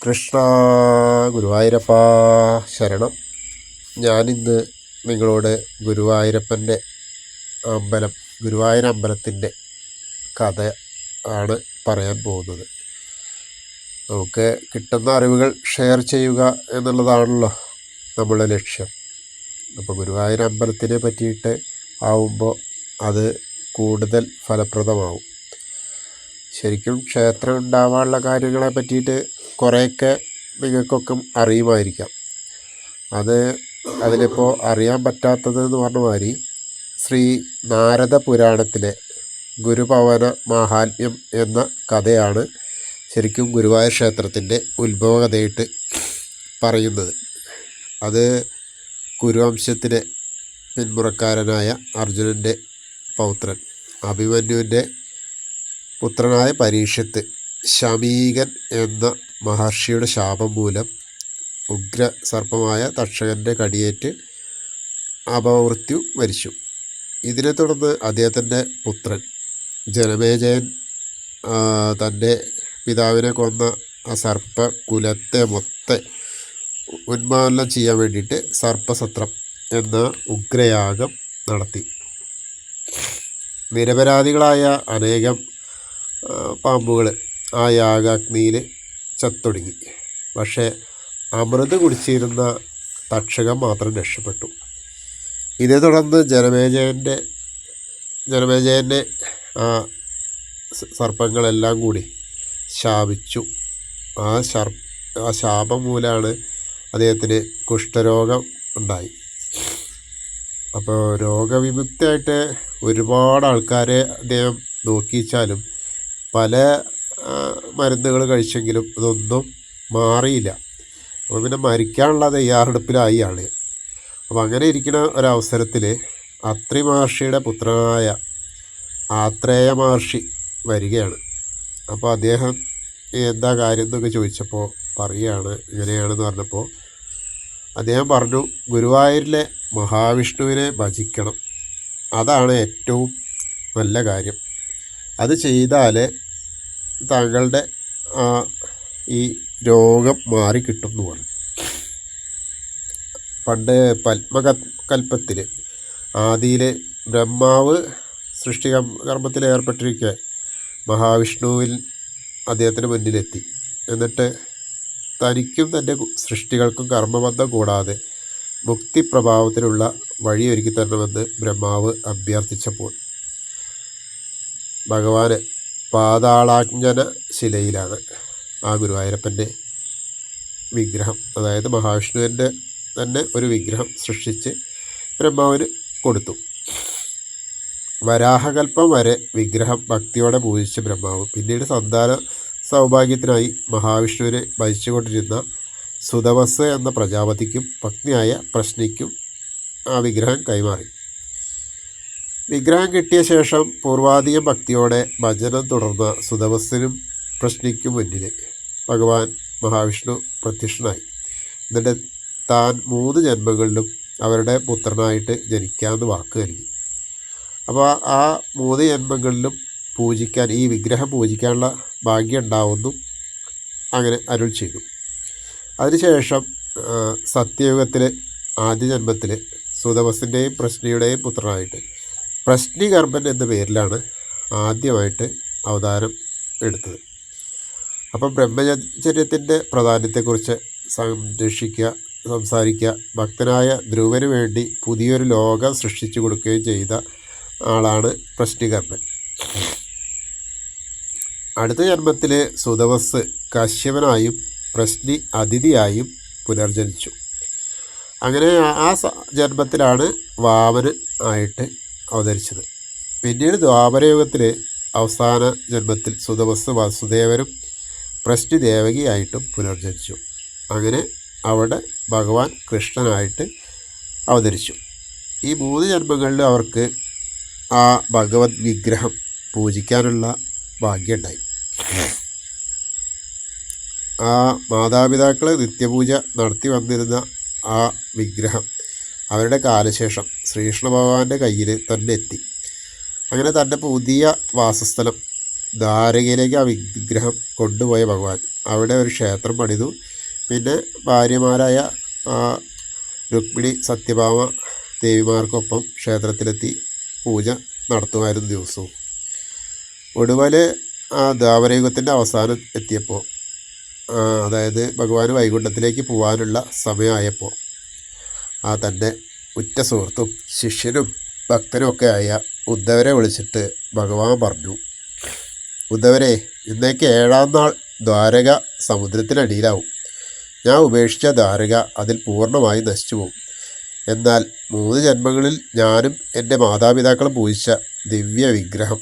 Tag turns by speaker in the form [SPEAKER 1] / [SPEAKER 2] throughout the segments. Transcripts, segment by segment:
[SPEAKER 1] കൃഷ്ണ ഗുരുവായൂരപ്പ ശരണം. ഞാനിന്ന് നിങ്ങളോട് ഗുരുവായൂരപ്പൻ്റെ അമ്പലം ഗുരുവായൂർ അമ്പലത്തിൻ്റെ കഥ ആണ് പറയാൻ പോകുന്നത്. നമുക്ക് കിട്ടുന്ന അറിവുകൾ ഷെയർ ചെയ്യുക എന്നുള്ളതാണല്ലോ നമ്മളുടെ ലക്ഷ്യം. അപ്പോൾ ഗുരുവായൂർ അമ്പലത്തിനെ പറ്റിയിട്ട് ആവുമ്പോൾ അത് കൂടുതൽ ഫലപ്രദമാവും. ശരിക്കും ക്ഷേത്രം ഉണ്ടാവാനുള്ള കാര്യങ്ങളെ പറ്റിയിട്ട് കുറേയൊക്കെ നിങ്ങൾക്കൊക്കെ അറിയുമായിരിക്കാം. അതിലിപ്പോൾ അറിയാൻ പറ്റാത്തത് എന്ന് പറഞ്ഞ മാതിരി ശ്രീ നാരദ പുരാണത്തിലെ ഗുരുഭവന മാഹാത്മ്യം എന്ന കഥയാണ് ശരിക്കും ഗുരുവായൂർ ക്ഷേത്രത്തിൻ്റെ ഉത്ഭവകഥയായിട്ട് പറയുന്നത്. അത് കുരുവംശത്തിലെ പിന്മുറക്കാരനായ അർജുനൻ്റെ പൗത്രൻ അഭിമന്യുവിൻ്റെ പുത്രനായ പരീക്ഷത്ത് ശമീകൻ എന്ന മഹർഷിയുടെ ശാപം മൂലം ഉഗ്ര സർപ്പമായ തക്ഷകൻ്റെ കടിയേറ്റ് അപമൃത്യു മരിച്ചു. ഇതിനെ തുടർന്ന് അദ്ദേഹത്തിൻ്റെ പുത്രൻ ജനമേജയൻ തൻ്റെ പിതാവിനെ കൊന്ന ആ സർപ്പകുലത്തെ മൊത്തം ഉന്മൂലനം ചെയ്യാൻ വേണ്ടിയിട്ട് സർപ്പസത്രം എന്ന ഉഗ്രയാഗം നടത്തി. നിരപരാധികളായ അനേകം പാമ്പുകൾ ആ യാഗാഗ്നിയിൽ ചത്തൊടുങ്ങി. പക്ഷേ അമൃത് കുടിച്ചിരുന്ന തക്ഷകൻ മാത്രം രക്ഷപ്പെട്ടു. ഇതേ തുടർന്ന് ജനമേജയനെ ആ സർപ്പങ്ങളെല്ലാം കൂടി ശാപിച്ചു. ആ ശാപം മൂലമാണ് അദ്ദേഹത്തിന് കുഷ്ഠരോഗം ഉണ്ടായി. അപ്പോൾ രോഗവിമുക്തമായിട്ട് ഒരുപാട് ആൾക്കാരെ അദ്ദേഹം നോക്കിച്ചാലും പല മരുന്നുകൾ കഴിച്ചെങ്കിലും ഇതൊന്നും മാറിയില്ല. അപ്പോൾ പിന്നെ മരിക്കാനുള്ള തയ്യാറെടുപ്പിലായി ആൾ. അപ്പോൾ അങ്ങനെ ഇരിക്കുന്ന ഒരവസരത്തിൽ അത്രി മഹർഷിയുടെ പുത്രനായ ആത്രേയ മഹർഷി വരികയാണ്. അപ്പോൾ അദ്ദേഹം എന്താ കാര്യം എന്നൊക്കെ ചോദിച്ചപ്പോൾ പറയുകയാണ്, ഇങ്ങനെയാണെന്ന് പറഞ്ഞപ്പോൾ അദ്ദേഹം പറഞ്ഞു, ഗുരുവായൂരിലെ മഹാവിഷ്ണുവിനെ ഭജിക്കണം, അതാണ് ഏറ്റവും നല്ല കാര്യം. അത് ചെയ്താൽ താങ്കളുടെ ഈ രോഗം മാറിക്കിട്ടും എന്ന് പറഞ്ഞു. പണ്ട് പത്മകൽപ്പത്തിൽ ആദിയിൽ ബ്രഹ്മാവ് സൃഷ്ടികർമ്മത്തിൽ ഏർപ്പെട്ടിരിക്കെ മഹാവിഷ്ണുവിൽ അദ്ദേഹത്തിന് മുന്നിലെത്തി. എന്നിട്ട് തനിക്കും തൻ്റെ സൃഷ്ടികൾക്കും കർമ്മബന്ധം കൂടാതെ മുക്തിപ്രഭാവത്തിലുള്ള വഴിയൊരുക്കി തരണമെന്ന് ബ്രഹ്മാവ് അഭ്യർത്ഥിച്ചപ്പോൾ ഭഗവാന് പാതാളാഞ്ജന ശിലയിലാണ് ആ ഗുരുവായൂരപ്പൻ്റെ വിഗ്രഹം, അതായത് മഹാവിഷ്ണുവിൻ്റെ തന്നെ ഒരു വിഗ്രഹം സൃഷ്ടിച്ച് ബ്രഹ്മാവിന് കൊടുത്തു. വരാഹകൽപ്പം വരെ വിഗ്രഹം ഭക്തിയോടെ പൂജിച്ച ബ്രഹ്മാവ് പിന്നീട് സന്താന സൗഭാഗ്യത്തിനായി മഹാവിഷ്ണുവിനെ ഭജിച്ചുകൊണ്ടിരുന്ന സുതവസ് എന്ന പ്രജാപതിക്കും പത്നിയായ പ്രശ്നിക്കും ആ വിഗ്രഹം കൈമാറി. വിഗ്രഹം കിട്ടിയ ശേഷം പൂർവാധികം ഭക്തിയോടെ ഭജനം തുടർന്ന സുതവസ്സിനും പ്രശ്നിക്കും മുന്നിൽ ഭഗവാൻ മഹാവിഷ്ണു പ്രത്യക്ഷനായി. എന്നിട്ട് താൻ 3 ജന്മങ്ങളിലും അവരുടെ പുത്രനായിട്ട് ജനിക്കാമെന്ന് വാക്ക് നൽകി. അപ്പോൾ ആ 3 ജന്മങ്ങളിലും പൂജിക്കാൻ, ഈ വിഗ്രഹം പൂജിക്കാനുള്ള ഭാഗ്യം ഉണ്ടാവുന്നു അങ്ങനെ അരുൾ ചെയ്തു. അതിനുശേഷം സത്യയുഗത്തിൽ ആദ്യ ജന്മത്തിൽ സുതവസിൻ്റെയും പ്രശ്നിയുടെയും പുത്രനായിട്ട് പ്രശ്നികർമ്മൻ എന്ന പേരിലാണ് ആദ്യമായിട്ട് അവതാരം എടുത്തത്. അപ്പം ബ്രഹ്മചര്യത്തിൻ്റെ പ്രാധാന്യത്തെക്കുറിച്ച് സംസാരിക്കുക, ഭക്തനായ ധ്രുവന് വേണ്ടി പുതിയൊരു ലോകം സൃഷ്ടിച്ചു കൊടുക്കുകയും ചെയ്ത ആളാണ് പ്രശ്നികർമ്മൻ. അടുത്ത ജന്മത്തിൽ സുതവസ് കശ്യപനായും പ്രശ്നി അതിഥിയായും പുനർജനിച്ചു. അങ്ങനെ ആ ജന്മത്തിലാണ് വാമനൻ ആയിട്ട് അവതരിച്ചത്. പിന്നീട് ദ്വാപരയുഗത്തിൽ അവസാന ജന്മത്തിൽ സുതവസ് വസുദേവനും പ്രശ്നി ദേവകിയായിട്ടും പുനർജനിച്ചു. അങ്ങനെ അവിടെ ഭഗവാൻ കൃഷ്ണനായിട്ട് അവതരിച്ചു. ഈ 3 ജന്മങ്ങളിൽ അവർക്ക് ആ ഭഗവത് വിഗ്രഹം പൂജിക്കാനുള്ള ഭാഗ്യമുണ്ടായി. ആ മാതാപിതാക്കൾ നിത്യപൂജ നടത്തി വന്നിരുന്ന ആ വിഗ്രഹം അവരുടെ കാലശേഷം ശ്രീകൃഷ്ണ ഭഗവാന്റെ കയ്യിൽ തന്നെ എത്തി. അങ്ങനെ തൻ്റെ പുതിയ വാസസ്ഥലം ദ്വാരകയിലേക്ക് ആ വിഗ്രഹം കൊണ്ടുപോയ ഭഗവാൻ അവിടെ ഒരു ക്ഷേത്രം പണിതു. പിന്നെ ഭാര്യമാരായ രുക്മിണി സത്യഭാമ ദേവിമാർക്കൊപ്പം ക്ഷേത്രത്തിലെത്തി പൂജ നടത്തുമായിരുന്നു ദിവസവും. ഒടുവിൽ ദ്വാപരയുഗത്തിൻ്റെ അവസാനം എത്തിയപ്പോൾ, അതായത് ഭഗവാൻ വൈകുണ്ഠത്തിലേക്ക് പോകാനുള്ള സമയമായപ്പോൾ തൻ്റെ ഉറ്റ സുഹൃത്തും ശിഷ്യനും ഭക്തനും ഒക്കെ ആയ ഉദ്ധവരെ വിളിച്ചിട്ട് ഭഗവാൻ പറഞ്ഞു, ഉദ്ധവരെ, ഇന്നേക്ക് 7-ാം നാൾ ദ്വാരക സമുദ്രത്തിനടിയിലാവും. ഞാൻ ഉപേക്ഷിച്ച ദ്വാരക അതിൽ പൂർണ്ണമായി നശിച്ചു പോകും. എന്നാൽ 3 ജന്മങ്ങളിൽ ഞാനും എൻ്റെ മാതാപിതാക്കളും പൂജിച്ച ദിവ്യ വിഗ്രഹം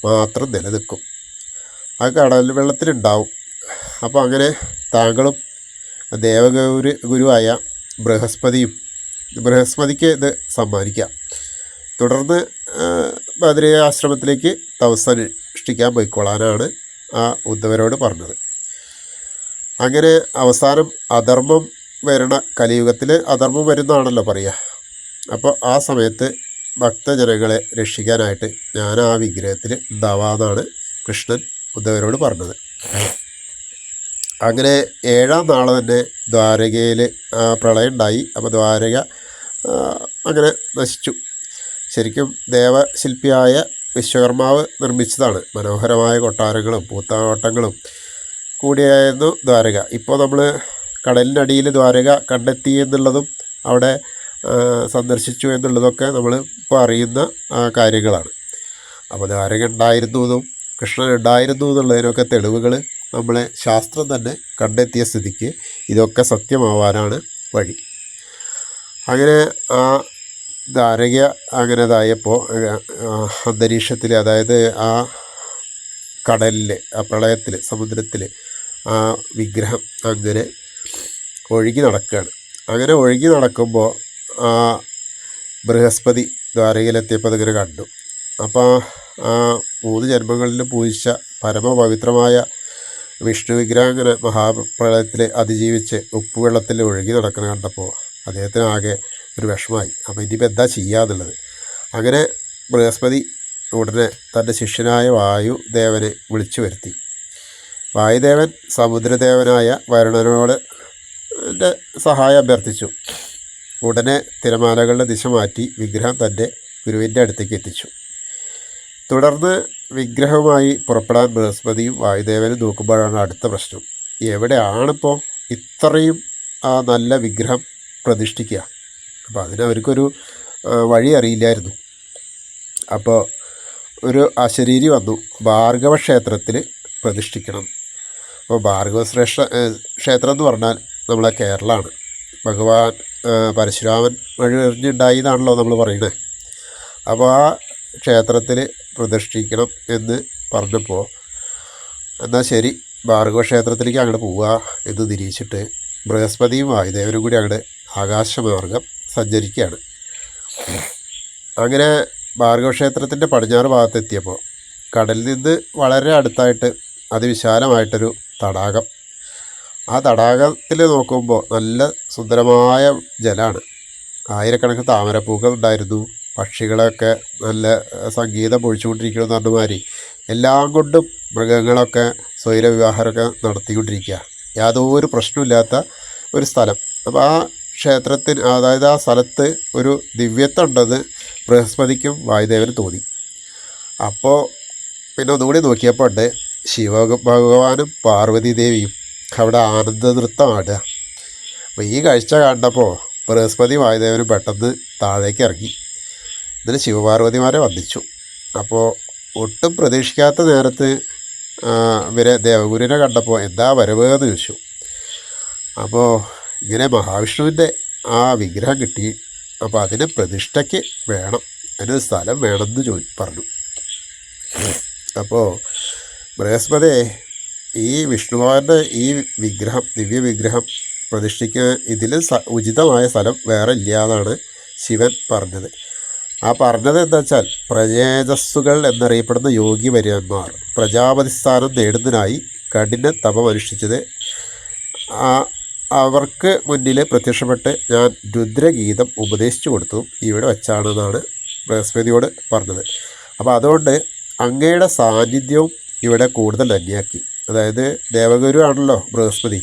[SPEAKER 1] മാത്രം നിലനിൽക്കും. അത് കടൽ വെള്ളത്തിലുണ്ടാവും. അപ്പോൾ അങ്ങനെ താങ്കളും ഗുരുവായ ബൃഹസ്പതിക്ക് ഇത് സമ്മാനിക്കാം. തുടർന്ന് ബദരി തപസ്സനുഷ്ഠിക്കാൻ പോയിക്കൊള്ളാനാണ് ആ ഉദ്ധവരോട് പറഞ്ഞത്. അങ്ങനെ അവസാനം അധർമ്മം വരണ കലിയുഗത്തിൽ അധർമ്മം വരുന്നതാണല്ലോ പറയുക. അപ്പോൾ ആ സമയത്ത് ഭക്തജനങ്ങളെ രക്ഷിക്കാനായിട്ട് ഞാൻ ആ വിഗ്രഹത്തിൽ ഉണ്ടാവാമെന്നാണ് കൃഷ്ണൻ ഉദ്ധവരോട് പറഞ്ഞത്. അങ്ങനെ 7-ാം നാൾ തന്നെ ദ്വാരകയിൽ പ്രളയം ഉണ്ടായി. അപ്പോൾ ദ്വാരക അങ്ങനെ നശിച്ചു. ശരിക്കും ദേവശില്പിയായ വിശ്വകർമാവ് നിർമ്മിച്ചതാണ്. മനോഹരമായ കൊട്ടാരങ്ങളും പൂത്താട്ടങ്ങളും കൂടിയായിരുന്നു ദ്വാരക. ഇപ്പോൾ നമ്മൾ കടലിനടിയിൽ ദ്വാരക കണ്ടെത്തി എന്നുള്ളതും അവിടെ സന്ദർശിച്ചു എന്നുള്ളതൊക്കെ നമ്മൾ ഇപ്പോൾ അറിയുന്ന കാര്യങ്ങളാണ്. അപ്പോൾ ദ്വാരക ഉണ്ടായിരുന്നതും കൃഷ്ണൻ ഉണ്ടായിരുന്നു എന്നുള്ളതിനൊക്കെ തെളിവുകൾ നമ്മളെ ശാസ്ത്രം തന്നെ കണ്ടെത്തിയ സ്ഥിതിക്ക് ഇതൊക്കെ സത്യമാവാനാണ് വഴി. അങ്ങനെ ആ ദ്വാരക അങ്ങനെ ഇതായപ്പോൾ അന്തരീക്ഷത്തിൽ, അതായത് ആ കടലിൽ, ആ പ്രളയത്തിൽ, സമുദ്രത്തിൽ ആ വിഗ്രഹം അങ്ങനെ ഒഴുകി നടക്കുകയാണ്. അങ്ങനെ ഒഴുകി നടക്കുമ്പോൾ ബൃഹസ്പതി ദ്വാരകയിലെത്തിയപ്പോൾ അതിങ്ങനെ കണ്ടു. അപ്പോൾ ആ 3 ജന്മങ്ങളിലും പൂജിച്ച പരമപവിത്രമായ വിഷ്ണു വിഗ്രഹം അങ്ങനെ മഹാപ്രളയത്തിൽ അതിജീവിച്ച് ഉപ്പുവെള്ളത്തിൽ ഒഴുകി നടക്കുന്നത് കണ്ടപ്പോൾ അദ്ദേഹത്തിന് ആകെ ഒരു വിഷമമായി. അപ്പോൾ ഇനിയിപ്പോൾ എന്താ ചെയ്യാന്നുള്ളത്. അങ്ങനെ ബൃഹസ്പതി ഉടനെ തൻ്റെ ശിഷ്യനായ വായുദേവനെ വിളിച്ചു വരുത്തി. വായുദേവൻ സമുദ്രദേവനായ വരുണനോട് സഹായം അഭ്യർത്ഥിച്ചു. ഉടനെ തിരമാലകളുടെ ദിശ മാറ്റി വിഗ്രഹം തൻ്റെ ഗുരുവിൻ്റെ അടുത്തേക്ക് എത്തിച്ചു. തുടർന്ന് വിഗ്രഹവുമായി പുറപ്പെടാൻ ബൃഹസ്പതിയും വായുദേവനും നോക്കുമ്പോഴാണ് അടുത്ത പ്രശ്നം. എവിടെയാണിപ്പോൾ ഇത്രയും നല്ല വിഗ്രഹം പ്രതിഷ്ഠിക്കുക? അപ്പോൾ അതിനവർക്കൊരു വഴി അറിയില്ലായിരുന്നു. അപ്പോൾ ഒരു അശരീരി വന്നു, ഭാർഗവ ക്ഷേത്രത്തിൽ പ്രതിഷ്ഠിക്കണം. അപ്പോൾ ഭാർഗവ ക്ഷേത്രം എന്ന് പറഞ്ഞാൽ നമ്മളെ കേരളമാണ്. ഭഗവാൻ പരശുരാമൻ വഴിയെറിഞ്ഞുണ്ടായി എന്നാണല്ലോ നമ്മൾ പറയുന്നത്. അപ്പോൾ ആ ക്ഷേത്രത്തിൽ പ്രതിഷ്ഠിക്കണം എന്ന് പറഞ്ഞപ്പോൾ എന്നാൽ ശരി, ഭാർഗവ ക്ഷേത്രത്തിലേക്ക് അങ്ങോട്ട് പോവുക എന്ന് നിരീക്ഷിച്ചിട്ട് ബൃഹസ്പതിയും വായുദേവനും കൂടി അങ്ങോട്ട് ആകാശമാർഗം സഞ്ചരിക്കുകയാണ്. അങ്ങനെ ഭാർഗവ ക്ഷേത്രത്തിൻ്റെ പടിഞ്ഞാറ് ഭാഗത്തെത്തിയപ്പോൾ കടലിൽ നിന്ന് വളരെ അടുത്തായിട്ട് അതിവിശാലമായിട്ടൊരു തടാകം. ആ തടാകത്തിൽ നോക്കുമ്പോൾ നല്ല സുന്ദരമായ ജലമാണ്. ആയിരക്കണക്കിന് താമരപ്പൂക്കൾ ഉണ്ടായിരുന്നു. പക്ഷികളൊക്കെ നല്ല സംഗീതം പൊഴിച്ചുകൊണ്ടിരിക്കണമെന്ന് പറഞ്ഞ മാതിരി എല്ലാം കൊണ്ടും മൃഗങ്ങളൊക്കെ സ്വൈരവിവാഹമൊക്കെ നടത്തിക്കൊണ്ടിരിക്കുക. യാതൊരു പ്രശ്നമില്ലാത്ത ഒരു സ്ഥലം. അപ്പോൾ ആ ക്ഷേത്രത്തിന്, അതായത് ആ സ്ഥലത്ത് ഒരു ദിവ്യത്വം ഉണ്ടെന്ന് ബൃഹസ്പതിക്കും വായുദേവനും തോന്നി. അപ്പോൾ പിന്നെ ഒന്നുകൂടി നോക്കിയപ്പോൾ ഉണ്ട് ശിവഭഗവാനും പാർവതീദേവിയും അവിടെ ആനന്ദനൃത്തം ആടുക. അപ്പോൾ ഈ കാഴ്ച കണ്ടപ്പോൾ ബൃഹസ്പതി വായുദേവനും പെട്ടെന്ന് താഴേക്ക് ഇറങ്ങി. എന്നിട്ട് ശിവപാർവതിമാരെ വന്ദിച്ചു. അപ്പോൾ ഒട്ടും പ്രതീക്ഷിക്കാത്ത നേരത്ത് ഇവരെ ദേവഗുരുവിനെ കണ്ടപ്പോൾ എന്താ വരവ് എന്ന് ചോദിച്ചു. അപ്പോൾ ഇങ്ങനെ മഹാവിഷ്ണുവിൻ്റെ ആ വിഗ്രഹം കിട്ടി, അപ്പോൾ അതിന് പ്രതിഷ്ഠയ്ക്ക് വേണം, അതിനൊരു സ്ഥലം വേണമെന്ന് പറഞ്ഞു. അപ്പോൾ ബൃഹസ്പതി ഈ വിഷ്ണുഭഗവാന്റെ ഈ വിഗ്രഹം, ദിവ്യ വിഗ്രഹം പ്രതിഷ്ഠയ്ക്ക് ഇതിൽ ഉചിതമായ സ്ഥലം വേറെ ഇല്ല എന്നാണ് ശിവൻ പറഞ്ഞത്. ആ പറഞ്ഞത് എന്താ വെച്ചാൽ, പ്രജേജസ്സുകൾ എന്നറിയപ്പെടുന്ന യോഗി വര്യന്മാർ പ്രജാപതി സ്ഥാനം നേടുന്നതിനായി കഠിന തപം അനുഷ്ഠിച്ചത് അവർക്ക് മുന്നിൽ പ്രത്യക്ഷപ്പെട്ട് ഞാൻ രുദ്രഗീതം ഉപദേശിച്ചു കൊടുത്തു ഇവിടെ വെച്ചാണെന്നാണ് ബൃഹസ്പതിയോട് പറഞ്ഞത്. അപ്പോൾ അതുകൊണ്ട് അങ്ങയുടെ സാന്നിധ്യവും ഇവിടെ കൂടുതൽ ധന്യാക്കി. അതായത് ദേവഗുരു ആണല്ലോ ബൃഹസ്പതി.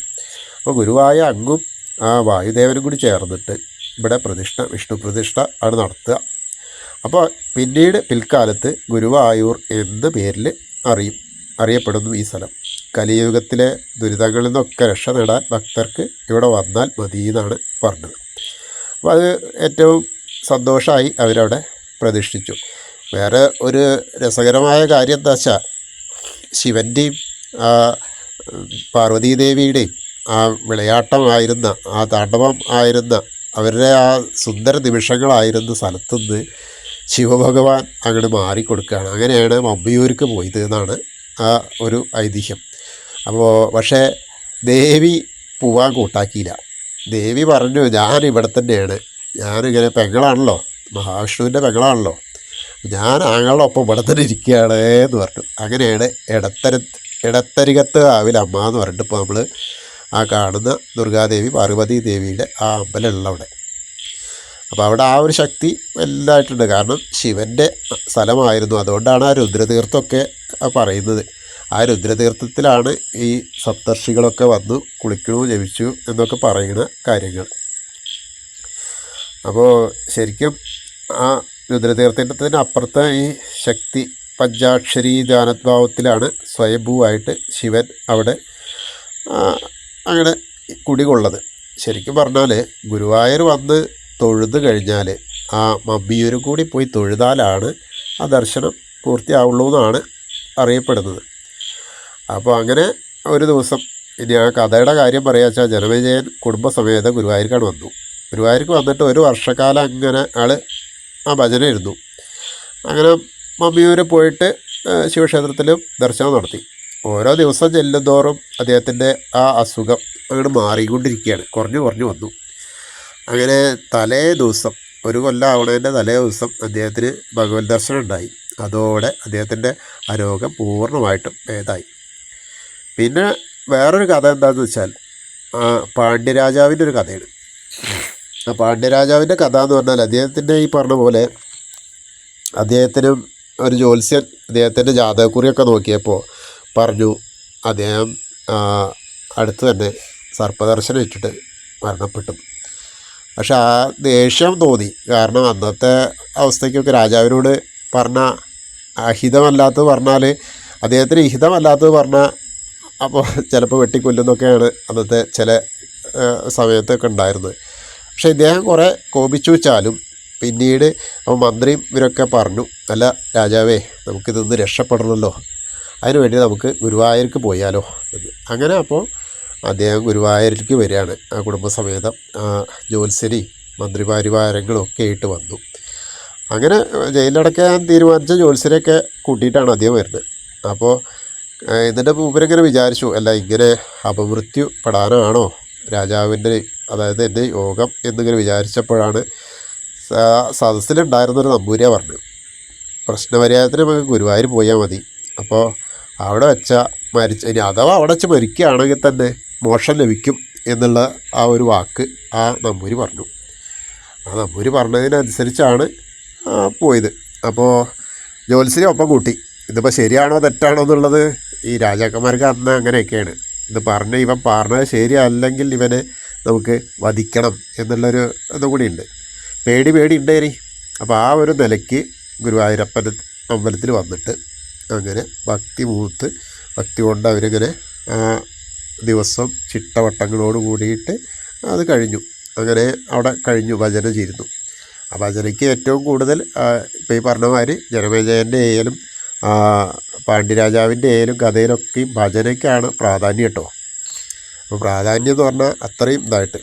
[SPEAKER 1] അപ്പോൾ ഗുരുവായ അങ്ങും ആ വായുദേവനും കൂടി ചേർന്നിട്ട് ഇവിടെ വിഷ്ണു പ്രതിഷ്ഠ ആണ് നടത്തുക. അപ്പോൾ പിന്നീട് പിൽക്കാലത്ത് ഗുരുവായൂർ എന്ന പേരിൽ അറിയപ്പെടുന്നു ഈ സ്ഥലം. കലിയുഗത്തിലെ ദുരിതങ്ങളിൽ നിന്നൊക്കെ രക്ഷ നേടാൻ ഭക്തർക്ക് ഇവിടെ വന്നാൽ മതി എന്നാണ് പറഞ്ഞത്. അപ്പോൾ അത് ഏറ്റവും സന്തോഷമായി അവരവിടെ പ്രതിഷ്ഠിച്ചു. വേറെ ഒരു രസകരമായ കാര്യം എന്താ വെച്ചാൽ ശിവൻ്റെയും പാർവതീദേവിയുടെയും ആ വിളയാട്ടമായിരുന്ന ആ താണ്ഡവം ആയിരുന്ന അവരുടെ ആ സുന്ദര നിമിഷങ്ങളായിരുന്ന സ്ഥലത്തുനിന്ന് ശിവഭഗവാൻ അങ്ങോട്ട് മാറിക്കൊടുക്കുകയാണ്. അങ്ങനെയാണ് മമ്മിയൂർക്ക് പോയത് എന്നാണ് ആ ഒരു ഐതിഹ്യം. അപ്പോൾ പക്ഷേ ദേവി പോവാൻ കൂട്ടാക്കിയില്ല. ദേവി പറഞ്ഞു, ഞാൻ ഇവിടെ തന്നെയാണ്, ഞാനിങ്ങനെ പെങ്ങളാണല്ലോ, മഹാവിഷ്ണുവിൻ്റെ പെങ്ങളാണല്ലോ, ഞാൻ ആങ്ങളുടെ ഒപ്പം ഇവിടെ തന്നെ ഇരിക്കുകയാണ് എന്ന് പറഞ്ഞു. അങ്ങനെയാണ് ഇടത്തരികത്ത് ആവിലമ്മ എന്ന് പറഞ്ഞിട്ട് ഇപ്പോൾ നമ്മൾ ആ കാണുന്ന ദുർഗാദേവി പാർവതി ദേവിയുടെ ആ അമ്പലമുള്ള അവിടെ. അപ്പോൾ അവിടെ ആ ഒരു ശക്തി വലുതായിട്ടുണ്ട്. കാരണം ശിവൻ്റെ സ്ഥലമായിരുന്നു. അതുകൊണ്ടാണ് ആ രുദ്രതീർത്ഥമൊക്കെ പറയുന്നത്. ആ രുദ്രതീർത്ഥത്തിലാണ് ഈ സപ്തർഷികളൊക്കെ വന്നു കുളിക്കണു ജപിച്ചു എന്നൊക്കെ പറയുന്ന കാര്യങ്ങൾ. അപ്പോൾ ശരിക്കും ആ രുദ്രതീർത്ഥത്തിൻ്റെ അപ്പുറത്തെ ഈ ശക്തി പഞ്ചാക്ഷരി ധ്യാനഭാവത്തിലാണ് സ്വയംഭൂവായിട്ട് ശിവൻ അവിടെ അങ്ങനെ കുടികൊള്ളത്. ശരിക്കും പറഞ്ഞാൽ ഗുരുവായൂർ വന്ന് തൊഴുത് കഴിഞ്ഞാൽ ആ മമ്മിയൂരും കൂടി പോയി തൊഴുതാലാണ് ആ ദർശനം പൂർത്തിയാവുള്ളൂ എന്നാണ് അറിയപ്പെടുന്നത്. അപ്പോൾ അങ്ങനെ ഒരു ദിവസം ഇനി ആ കഥയുടെ കാര്യം പറയുക വെച്ചാൽ ജനമേജയൻ കുടുംബസമേതം ഗുരുവായൂർക്കാണ് വന്നു. ഗുരുവായൂർക്ക് വന്നിട്ട് ഒരു വർഷക്കാലം അങ്ങനെ ആൾ ആ ഭജന ഇരുന്നു. അങ്ങനെ മമ്മിയൂർ പോയിട്ട് ശിവക്ഷേത്രത്തിലും ദർശനം നടത്തി. ഓരോ ദിവസം ചെല്ലുന്തോറും അദ്ദേഹത്തിൻ്റെ ആ അസുഖം അങ്ങോട്ട് മാറിക്കൊണ്ടിരിക്കുകയാണ്, കുറഞ്ഞു വന്നു. അങ്ങനെ തലേ ദിവസം, ഒരു കൊല്ലം ആവണതിൻ്റെ തലേ ദിവസം അദ്ദേഹത്തിന് ഭഗവത് ദർശനം ഉണ്ടായി. അതോടെ അദ്ദേഹത്തിൻ്റെ ആ രോഗം പൂർണ്ണമായിട്ടും ഭേദമായി. പിന്നെ വേറൊരു കഥ എന്താണെന്ന് വെച്ചാൽ പാണ്ഡ്യരാജാവിൻ്റെ ഒരു കഥയാണ്. ആ പാണ്ഡ്യരാജാവിൻ്റെ കഥ എന്ന് പറഞ്ഞാൽ അദ്ദേഹത്തിൻ്റെ ഈ പറഞ്ഞ പോലെ അദ്ദേഹത്തിനും ഒരു ജ്യോത്സ്യൻ അദ്ദേഹത്തിൻ്റെ ജാതകക്കുറിയൊക്കെ നോക്കിയപ്പോൾ പറഞ്ഞു അദ്ദേഹം അടുത്ത് തന്നെ സർപ്പദർശനം ഇട്ടിട്ട് മരണപ്പെട്ടു. പക്ഷെ ആ ദേഷ്യം തോന്നി. കാരണം അന്നത്തെ അവസ്ഥയ്ക്കൊക്കെ രാജാവിനോട് പറഞ്ഞ അഹിതമല്ലാത്തത് പറഞ്ഞാൽ അദ്ദേഹത്തിന് ഹിതമല്ലാത്തത് പറഞ്ഞാൽ അപ്പോൾ ചിലപ്പോൾ വെട്ടിക്കൊല്ലുന്നൊക്കെയാണ് അന്നത്തെ ചില സമയത്തൊക്കെ ഉണ്ടായിരുന്നത്. പക്ഷേ ഇദ്ദേഹം കുറേ കോപിച്ചു വെച്ചാലും പിന്നീട് മന്ത്രിയും ഇവരൊക്കെ പറഞ്ഞു, അല്ല രാജാവേ, നമുക്കിതൊന്ന് രക്ഷപ്പെടണമല്ലോ, അതിനുവേണ്ടി നമുക്ക് ഗുരുവായൂർക്ക് പോയാലോ എന്ന്. അങ്ങനെ അപ്പോൾ അദ്ദേഹം ഗുരുവായൂരിലേക്ക് വരികയാണ്. ആ കുടുംബസമേതം ജ്യോത്സ്യരി മന്ത്രിപരിവാരങ്ങളും ഒക്കെ ആയിട്ട് വന്നു. അങ്ങനെ ജയിലിലടക്കാൻ തീരുമാനിച്ച ജ്യോത്സ്യരെയൊക്കെ കൂട്ടിയിട്ടാണ് അദ്ദേഹം വരുന്നത്. അപ്പോൾ എന്നിട്ട് ഇവരിങ്ങനെ വിചാരിച്ചു, അല്ല ഇങ്ങനെ അപമൃത്യു പെടാനാണോ രാജാവിൻ്റെ, അതായത് എൻ്റെ യോഗം എന്നിങ്ങനെ വിചാരിച്ചപ്പോഴാണ് സദസ്സിലുണ്ടായിരുന്നൊരു നമ്പൂരിയെ പറഞ്ഞു, പ്രശ്നപരിഹാരത്തിന് നമുക്ക് ഗുരുവായൂർ പോയാൽ മതി. അപ്പോൾ അവിടെ വെച്ച ഇനി അഥവാ അവിടെ വെച്ച് മരിക്കുകയാണെങ്കിൽ തന്നെ മോക്ഷം ലഭിക്കും എന്നുള്ള ആ ഒരു വാക്ക് ആ നമ്പൂരി പറഞ്ഞു. ആ നമ്പൂരി പറഞ്ഞതിനനുസരിച്ചാണ് പോയത്. അപ്പോൾ ജ്യോത്സ്യനെ ഒപ്പം കൂട്ടി. ഇതിപ്പോൾ ശരിയാണോ തെറ്റാണോ എന്നുള്ളത് ഈ രാജാക്കന്മാർക്ക് അന്ന് അങ്ങനെയൊക്കെയാണ്. ഇത് ഇവൻ പറഞ്ഞത് ശരിയല്ലെങ്കിൽ ഇവനെ നമുക്ക് വധിക്കണം എന്നുള്ളൊരു ഇതും കൂടിയുണ്ട്. പേടി ഉണ്ടേനി. അപ്പോൾ ആ ഒരു നിലയ്ക്ക് ഗുരുവായൂരപ്പൻ അമ്പലത്തിൽ വന്നിട്ട് അങ്ങനെ ഭക്തി കൊണ്ട് അവരിങ്ങനെ ദിവസം ചിട്ടവട്ടങ്ങളോട് കൂടിയിട്ട് അത് കഴിഞ്ഞു. അങ്ങനെ അവിടെ കഴിഞ്ഞു, ഭജന ചെയ്തിരുന്നു. ആ ഭജനയ്ക്ക് ഏറ്റവും കൂടുതൽ ഇപ്പോൾ ഈ പറഞ്ഞ മാതിരി ജനമേജയൻ്റെ ആയാലും പാണ്ഡ്യരാജാവിൻ്റെ ആയാലും കഥയിലൊക്കെയും ഭജനയ്ക്കാണ് പ്രാധാന്യം കേട്ടോ. അപ്പോൾ പ്രാധാന്യം എന്ന് പറഞ്ഞാൽ അത്രയും ഇതായിട്ട്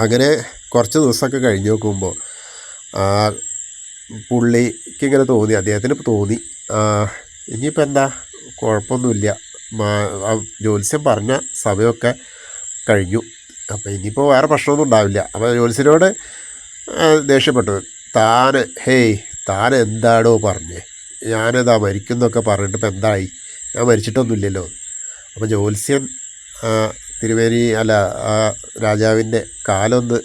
[SPEAKER 1] അങ്ങനെ കുറച്ച് ദിവസമൊക്കെ കഴിഞ്ഞ് നോക്കുമ്പോൾ പുള്ളിക്കിങ്ങനെ തോന്നി, അദ്ദേഹത്തിന് തോന്നി ഇനിയിപ്പോൾ എന്താ കുഴപ്പമൊന്നുമില്ല, ജ്യോത്സ്യം പറഞ്ഞ സമയമൊക്കെ കഴിഞ്ഞു, അപ്പോൾ ഇനിയിപ്പോൾ വേറെ പ്രശ്നമൊന്നും ഉണ്ടാവില്ല. അപ്പോൾ ജ്യോത്സ്യനോട് ദേഷ്യപ്പെട്ടു, താൻ എന്താടോ പറഞ്ഞേ, ഞാനെന്താ മരിക്കുന്നൊക്കെ പറഞ്ഞിട്ട് ഇപ്പം എന്തായി, ഞാൻ മരിച്ചിട്ടൊന്നുമില്ലല്ലോ. അപ്പോൾ ജ്യോത്സ്യൻ തിരുമേനി രാജാവിൻ്റെ കാലൊന്ന്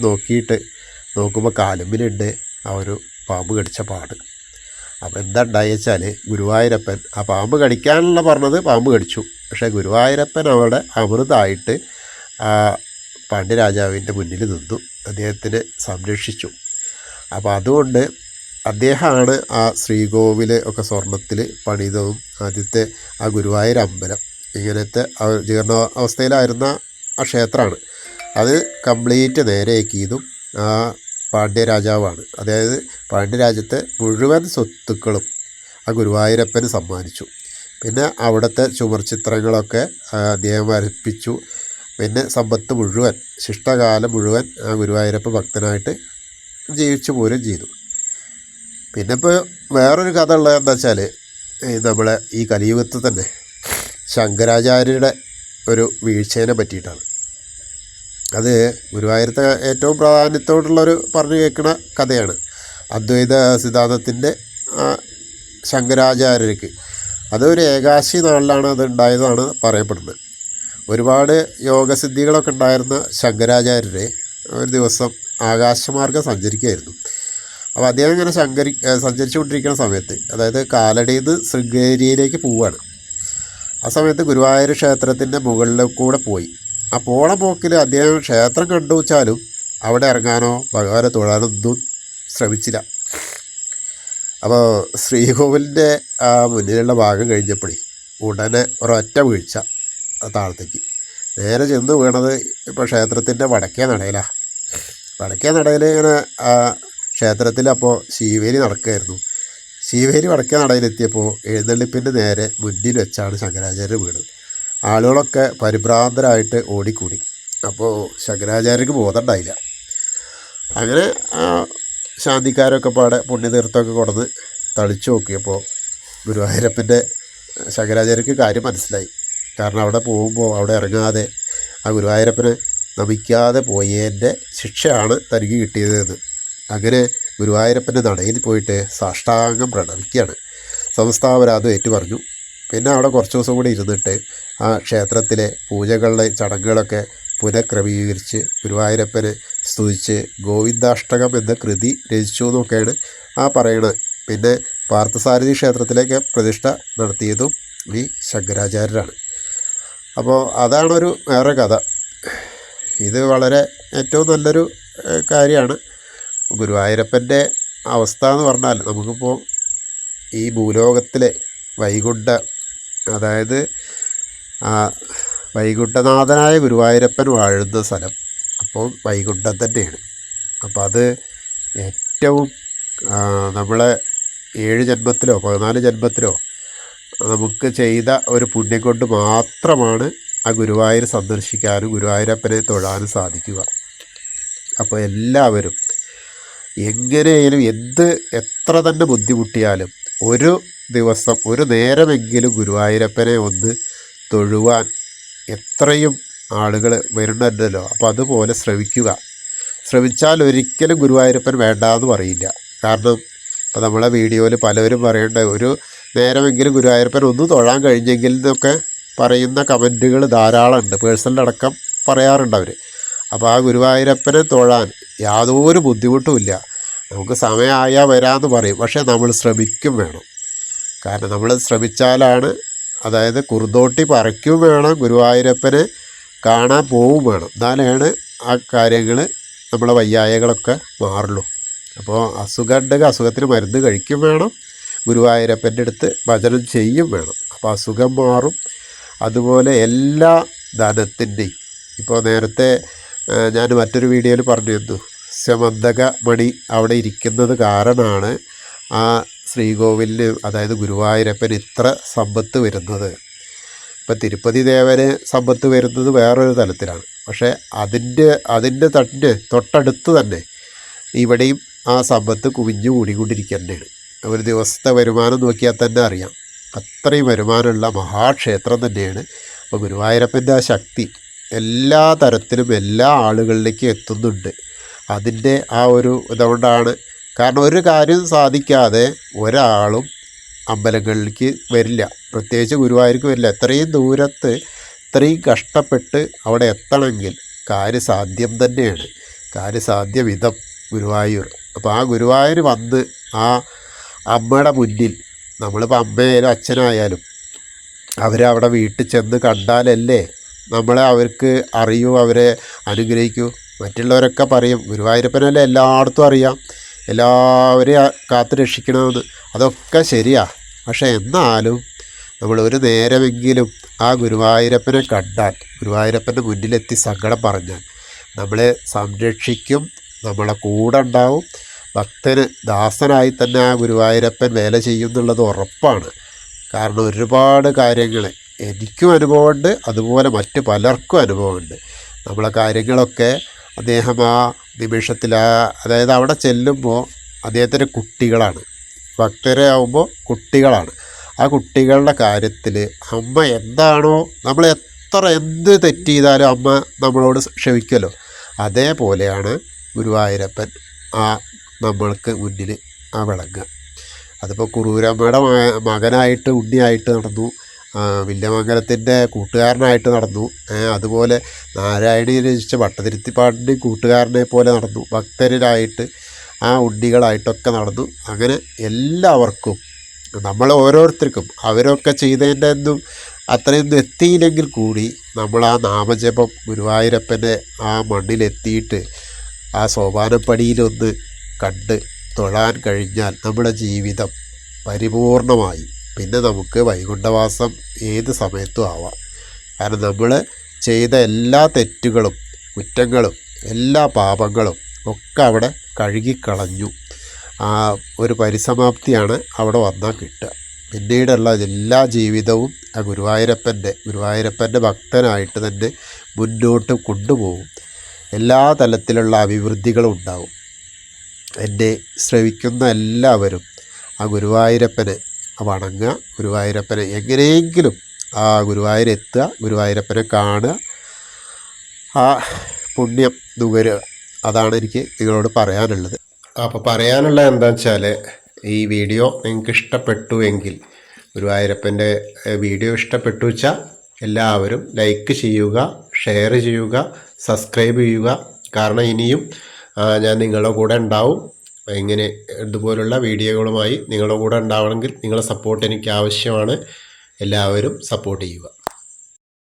[SPEAKER 1] നോക്കുമ്പോൾ കാലുമ്പിലുണ്ട് ആ ഒരു പാമ്പ് കടിച്ച പാട്. അപ്പോൾ എന്താ ഉണ്ടായി വെച്ചാൽ ഗുരുവായൂരപ്പൻ ആ പാമ്പ് കടിക്കാനുള്ള പറഞ്ഞത് പാമ്പ് കടിച്ചു. പക്ഷേ ഗുരുവായൂരപ്പൻ അവിടെ അമൃതായിട്ട് ആ പാണ്ഡ്യരാജാവിൻ്റെ മുന്നിൽ നിന്നു, അദ്ദേഹത്തിനെ സംരക്ഷിച്ചു. അപ്പോൾ അതുകൊണ്ട് അദ്ദേഹമാണ് ആ ശ്രീകോവിൽ ഒക്കെ സ്വർണ്ണത്തിൽ പണിതതും ആദ്യത്തെ ആ ഗുരുവായൂർ അമ്പലം. ഇങ്ങനത്തെ ജീർണാവസ്ഥയിലായിരുന്ന ആ ക്ഷേത്രമാണ്. അത് കംപ്ലീറ്റ് നേരെയാക്കിയതും ആ പാണ്ഡ്യരാജാവാണ്. അതായത് പാണ്ഡ്യരാജ്യത്തെ മുഴുവൻ സ്വത്തുക്കളും ആ ഗുരുവായൂരപ്പന് സമ്മാനിച്ചു. പിന്നെ അവിടുത്തെ ചുമർ ചിത്രങ്ങളൊക്കെ അദ്ദേഹം വരപ്പിച്ചു. പിന്നെ സമ്പത്ത് മുഴുവൻ ശിഷ്ടകാലം മുഴുവൻ ആ ഗുരുവായൂരപ്പ ഭക്തനായിട്ട് ജീവിച്ചു പോലും ചെയ്തു. പിന്നെ ഇപ്പോൾ വേറൊരു കഥ ഉള്ളത് എന്താ വെച്ചാൽ നമ്മളെ ഈ കലിയുഗത്തിൽ തന്നെ ശങ്കരാചാര്യരുടെ ഒരു വീഴ്ചയെ പറ്റിയിട്ടാണ്. അത് ഗുരുവായൂരത്തെ ഏറ്റവും പ്രാധാന്യത്തോടുള്ളൊരു പറഞ്ഞു കേൾക്കുന്ന കഥയാണ്. അദ്വൈത സിദ്ധാന്തത്തിൻ്റെ ശങ്കരാചാര്യർക്ക് അതൊരു ഏകാശി നാളിലാണ് അത് ഉണ്ടായതാണ് പറയപ്പെടുന്നത്. ഒരുപാട് യോഗസിദ്ധികളൊക്കെ ഉണ്ടായിരുന്ന ശങ്കരാചാര്യരെ ഒരു ദിവസം ആകാശമാർഗ്ഗം സഞ്ചരിക്കുകയായിരുന്നു. അപ്പോൾ അദ്ദേഹം ഇങ്ങനെ സഞ്ചരിച്ചു കൊണ്ടിരിക്കുന്ന സമയത്ത്, അതായത് കാലടിയിൽ നിന്ന് ശൃംഗേരിയിലേക്ക് പോവുകയാണ്. ആ സമയത്ത് ഗുരുവായൂർ ക്ഷേത്രത്തിൻ്റെ മുകളിൽ കൂടെ പോയി. ആ പോണ പോക്കിൽ അദ്ദേഹം ക്ഷേത്രം കണ്ടു വെച്ചാലും അവിടെ ഇറങ്ങാനോ ഭഗവാനെ തൊഴാനൊന്നും ശ്രമിച്ചില്ല. അപ്പോൾ ശ്രീകോവിലിൻ്റെ ആ മുന്നിലുള്ള ഭാഗം കഴിഞ്ഞപ്പോഴേ ഉടനെ ഒരൊറ്റ വീഴ്ച താഴത്തേക്ക് നേരെ ചെന്ന് വീണത് ഇപ്പോൾ ക്ഷേത്രത്തിൻ്റെ വടക്കേ നടയിലാണ്. വടക്കേ നടയിൽ ഇങ്ങനെ ക്ഷേത്രത്തിൽ അപ്പോൾ ശീവേലി നടക്കുകയായിരുന്നു. ശീവേലി വടക്കേ നടയിലെത്തിയപ്പോൾ എഴുന്നള്ളിപ്പിൻ്റെ നേരെ മുന്നിൽ വെച്ചാണ് ശങ്കരാചാര്യർ വീണത്. ആളുകളൊക്കെ പരിഭ്രാന്തരായിട്ട് ഓടിക്കൂടി. അപ്പോൾ ശങ്കരാചാര്യർക്ക് ബോധമുണ്ടായില്ല. അങ്ങനെ ശാന്തിക്കാരൊക്കെ പാടെ പുണ്യതീർത്ഥമൊക്കെ കൊടുന്ന് തളിച്ചു നോക്കിയപ്പോൾ ഗുരുവായൂരപ്പൻ്റെ ശങ്കരാചാര്യർക്ക് കാര്യം മനസ്സിലായി. കാരണം അവിടെ പോകുമ്പോൾ അവിടെ ഇറങ്ങാതെ ആ ഗുരുവായൂരപ്പനെ നമിക്കാതെ പോയതിൻ്റെ ശിക്ഷയാണ് തനിക്ക് കിട്ടിയതെന്ന്. അങ്ങനെ ഗുരുവായൂരപ്പൻ്റെ നടയിൽ പോയിട്ട് സാഷ്ടാംഗം പ്രണമിക്കുകയാണ്. സംസ്ഥാപരാധം ഏറ്റു പറഞ്ഞു. പിന്നെ അവിടെ കുറച്ച് ദിവസം കൂടി ഇരുന്നിട്ട് ആ ക്ഷേത്രത്തിലെ പൂജകളുടെ ചടങ്ങുകളൊക്കെ പുനഃക്രമീകരിച്ച് ഗുരുവായൂരപ്പനെ സ്തുതിച്ച് ഗോവിന്ദാഷ്ടകം എന്ന കൃതി രചിച്ചു എന്നൊക്കെയാണ് ആ പറയുന്നത്. പിന്നെ പാർത്ഥസാരഥി ക്ഷേത്രത്തിലേക്ക് പ്രതിഷ്ഠ നടത്തിയതും ഈ ശങ്കരാചാര്യരാണ്. അപ്പോൾ അതാണൊരു വേറെ കഥ. ഇത് വളരെ ഏറ്റവും നല്ലൊരു കാര്യമാണ്. ഗുരുവായൂരപ്പൻ്റെ അവസ്ഥ എന്ന് പറഞ്ഞാൽ നമുക്കിപ്പോൾ ഈ ഭൂലോകത്തിലെ വൈകുണ്ഠ, അതായത് വൈകുണ്ഠനാഥനായ ഗുരുവായൂരപ്പൻ വാഴുന്ന സ്ഥലം അപ്പോൾ വൈകുണ്ഠം തന്നെയാണ്. അപ്പോൾ അത് ഏറ്റവും നമ്മളെ 7 ജന്മത്തിലോ 14 ജന്മത്തിലോ നമുക്ക് ചെയ്ത ഒരു പുണ്യം കൊണ്ട് മാത്രമാണ് ആ ഗുരുവായൂർ സന്ദർശിക്കാനും ഗുരുവായൂരപ്പനെ തൊഴാനും സാധിക്കുക. അപ്പോൾ എല്ലാവരും എങ്ങനെയായാലും എത്ര തന്നെ ബുദ്ധിമുട്ടിയാലും ഒരു ദിവസം ഒരു നേരമെങ്കിലും ഗുരുവായൂരപ്പനെ ഒന്ന് തൊഴുവാൻ എത്രയും ആളുകൾ വരുന്നുണ്ടല്ലോ. അപ്പോൾ അതുപോലെ ശ്രമിച്ചാൽ ഒരിക്കലും ഗുരുവായൂരപ്പൻ വേണ്ടാന്ന് പറയില്ല. കാരണം ഇപ്പോൾ നമ്മളെ വീഡിയോയിൽ പലവരും പറയേണ്ട ഒരു നേരമെങ്കിലും ഗുരുവായൂരപ്പൻ ഒന്ന് തൊഴാൻ കഴിഞ്ഞെങ്കിൽ എന്നൊക്കെ പറയുന്ന കമൻറ്റുകൾ ധാരാളമുണ്ട്. പേഴ്സണലടക്കം പറയാറുണ്ട് അവർ. അപ്പോൾ ആ ഗുരുവായൂരപ്പനെ തൊഴാൻ യാതൊരു ബുദ്ധിമുട്ടുമില്ല. നമുക്ക് സമയമായാൽ വരാമെന്ന് പറയും. പക്ഷേ നമ്മൾ ശ്രമിക്കും വേണം. കാരണം നമ്മൾ ശ്രമിച്ചാലാണ്, അതായത് കുറുന്തോട്ടി പറിക്കും വേണം, ഗുരുവായൂരപ്പനെ കാണാൻ പോവും വേണം. എന്നാലാണ് ആ കാര്യങ്ങൾ നമ്മളെ വയ്യായകളൊക്കെ മാറുള്ളൂ. അപ്പോൾ അസുഖം ഉണ്ടെങ്കിൽ അസുഖത്തിന് മരുന്ന് കഴിക്കും വേണം, ഗുരുവായൂരപ്പൻ്റെ അടുത്ത് ഭജനം ചെയ്യും വേണം. അപ്പോൾ അസുഖം മാറും. അതുപോലെ എല്ലാ ധനത്തിൻ്റെയും, ഇപ്പോൾ നേരത്തെ ഞാൻ മറ്റൊരു വീഡിയോയിൽ പറഞ്ഞിരുന്നു, സ്യമന്തക മണി അവിടെ ഇരിക്കുന്നത് കാരണമാണ് ആ ശ്രീകോവിലിന്, അതായത് ഗുരുവായൂരപ്പന് ഇത്ര സമ്പത്ത് വരുന്നത്. ഇപ്പം തിരുപ്പതി ദേവന് സമ്പത്ത് വരുന്നത് വേറൊരു തലത്തിലാണ്. പക്ഷേ അതിൻ്റെ തൊട്ടടുത്ത് തന്നെ ഇവിടെയും ആ സമ്പത്ത് കുവിഞ്ഞു കൂടിക്കൊണ്ടിരിക്കുന്നതാണ്. ഒരു ദിവസത്തെ വരുമാനം നോക്കിയാൽ തന്നെ അറിയാം, അത്രയും വരുമാനമുള്ള മഹാക്ഷേത്രം തന്നെയാണ്. അപ്പോൾ ഗുരുവായൂരപ്പൻ്റെ ആ ശക്തി എല്ലാ തരത്തിലും എല്ലാ ആളുകളിലേക്കും എത്തുന്നുണ്ട്. അതിൻ്റെ ആ ഒരു ഇതുകൊണ്ടാണ്. കാരണം ഒരു കാര്യം സാധിക്കാതെ ഒരാളും അമ്പലങ്ങളിലേക്ക് വരില്ല, പ്രത്യേകിച്ച് ഗുരുവായൂർക്ക് വരില്ല. എത്രയും ദൂരത്ത് ഇത്രയും കഷ്ടപ്പെട്ട് അവിടെ എത്തണമെങ്കിൽ കാര്യസാധ്യം തന്നെയാണ്, കാര്യസാധ്യവിധം ഗുരുവായൂർ. അപ്പോൾ ആ ഗുരുവായൂർ വന്ന് അമ്മയുടെ മുന്നിൽ നമ്മളിപ്പോൾ അമ്മയായാലും അച്ഛനായാലും അവരവിടെ വീട്ടിൽ ചെന്ന് കണ്ടാലല്ലേ നമ്മളെ അവർക്ക് അറിയൂ, അവരെ അനുഗ്രഹിക്കൂ. മറ്റുള്ളവരൊക്കെ പറയും ഗുരുവായൂരപ്പനല്ലേ എല്ലായിടത്തും അറിയാം, എല്ലാവരെയും കാത്തു രക്ഷിക്കണമെന്ന്. അതൊക്കെ ശരിയാ. പക്ഷേ എന്നാലും നമ്മൾ ഒരു നേരമെങ്കിലും ആ ഗുരുവായൂരപ്പനെ കണ്ടാൽ, ഗുരുവായൂരപ്പൻ്റെ മുന്നിലെത്തി സങ്കടം പറഞ്ഞാൽ നമ്മളെ സംരക്ഷിക്കും, നമ്മളെ കൂടെ ഉണ്ടാവും. ഭക്തന് ദാസനായി തന്നെ ആ ഗുരുവായൂരപ്പൻ വേല ചെയ്യും എന്നുള്ളത് ഉറപ്പാണ്. കാരണം ഒരുപാട് കാര്യങ്ങൾ എനിക്കും അനുഭവമുണ്ട്, അതുപോലെ മറ്റ് പലർക്കും അനുഭവമുണ്ട്. നമ്മളെ കാര്യങ്ങളൊക്കെ അദ്ദേഹം ആ നിമിഷത്തിൽ അതായത് അവിടെ ചെല്ലുമ്പോൾ അദ്ദേഹത്തിൻ്റെ കുട്ടികളാണ്, ഭക്തരെ ആവുമ്പോൾ കുട്ടികളാണ്. ആ കുട്ടികളുടെ കാര്യത്തിൽ അമ്മ എന്താണോ, നമ്മൾ എന്ത് തെറ്റ് ചെയ്താലും അമ്മ നമ്മളോട് ക്ഷമിക്കുമല്ലോ, അതേപോലെയാണ് ഗുരുവായൂരപ്പൻ നമ്മൾക്ക് മുന്നിൽ വിളങ്ങുക. അതിപ്പോൾ കുറൂരമ്മയുടെ മകനായിട്ട് ഉണ്ണിയായിട്ട് നടന്നു, വില്യമംഗലത്തിൻ്റെ കൂട്ടുകാരനായിട്ട് നടന്നു, അതുപോലെ നാരായണീ രചിച്ച ഭട്ടതിരുത്തിപ്പാടിൻ്റെ കൂട്ടുകാരനെ പോലെ നടന്നു, ഭക്തരായിട്ട് ആ ഉണ്ണികളായിട്ടൊക്കെ നടന്നു. അങ്ങനെ എല്ലാവർക്കും നമ്മൾ ഓരോരുത്തർക്കും അവരൊക്കെ ചെയ്തതിൻ്റെ ഒന്നും അത്രയൊന്നും എത്തിയില്ലെങ്കിൽ കൂടി നമ്മൾ ആ നാമജപം ഗുരുവായൂരപ്പൻ്റെ ആ മണ്ണിലെത്തിയിട്ട് ആ സോപാനപ്പടിയിലൊന്ന് കണ്ട് തൊഴാൻ കഴിഞ്ഞാൽ നമ്മുടെ ജീവിതം പരിപൂർണമായി. പിന്നെ നമുക്ക് വൈകുണ്ഠവാസം ഏത് സമയത്തും ആവാം. കാരണം നമ്മൾ ചെയ്ത എല്ലാ തെറ്റുകളും കുറ്റങ്ങളും എല്ലാ പാപങ്ങളും ഒക്കെ അവിടെ കഴുകിക്കളഞ്ഞു. ആ ഒരു പരിസമാപ്തിയാണ് അവിടെ വന്നാൽ കിട്ടുക. പിന്നീടുള്ള എല്ലാ ജീവിതവും ആ ഗുരുവായൂരപ്പൻ്റെ ഭക്തനായിട്ട് തന്നെ മുന്നോട്ട് കൊണ്ടുപോകും. എല്ലാ തലത്തിലുള്ള അഭിവൃദ്ധികളും ഉണ്ടാവും. എന്നെ ശ്രവിക്കുന്ന എല്ലാവരും ആ ഗുരുവായൂരപ്പനെ വണങ്ങുക, ഗുരുവായൂരപ്പനെ എങ്ങനെയെങ്കിലും ആ ഗുരുവായൂരെത്തുക, ഗുരുവായൂരപ്പനെ കാണുക, ആ പുണ്യം നുകരുക. അതാണ് എനിക്ക് നിങ്ങളോട് പറയാനുള്ളത്. അപ്പോൾ പറയാനുള്ളത് എന്താണെന്ന് വെച്ചാൽ, ഈ വീഡിയോ നിങ്ങൾക്ക് ഇഷ്ടപ്പെട്ടു എങ്കിൽ, ഗുരുവായൂരപ്പൻ്റെ വീഡിയോ ഇഷ്ടപ്പെട്ടു വെച്ചാൽ എല്ലാവരും ലൈക്ക് ചെയ്യുക, ഷെയർ ചെയ്യുക, സബ്സ്ക്രൈബ് ചെയ്യുക. കാരണം ഇനിയും ഞാൻ നിങ്ങളുടെ കൂടെ ഉണ്ടാവും. ഇങ്ങനെ ഇതുപോലുള്ള വീഡിയോകളുമായി നിങ്ങളുടെ കൂടെ ഉണ്ടാവണമെങ്കിൽ നിങ്ങളുടെ സപ്പോർട്ട് എനിക്ക് ആവശ്യമാണ്. എല്ലാവരും സപ്പോർട്ട് ചെയ്യുക.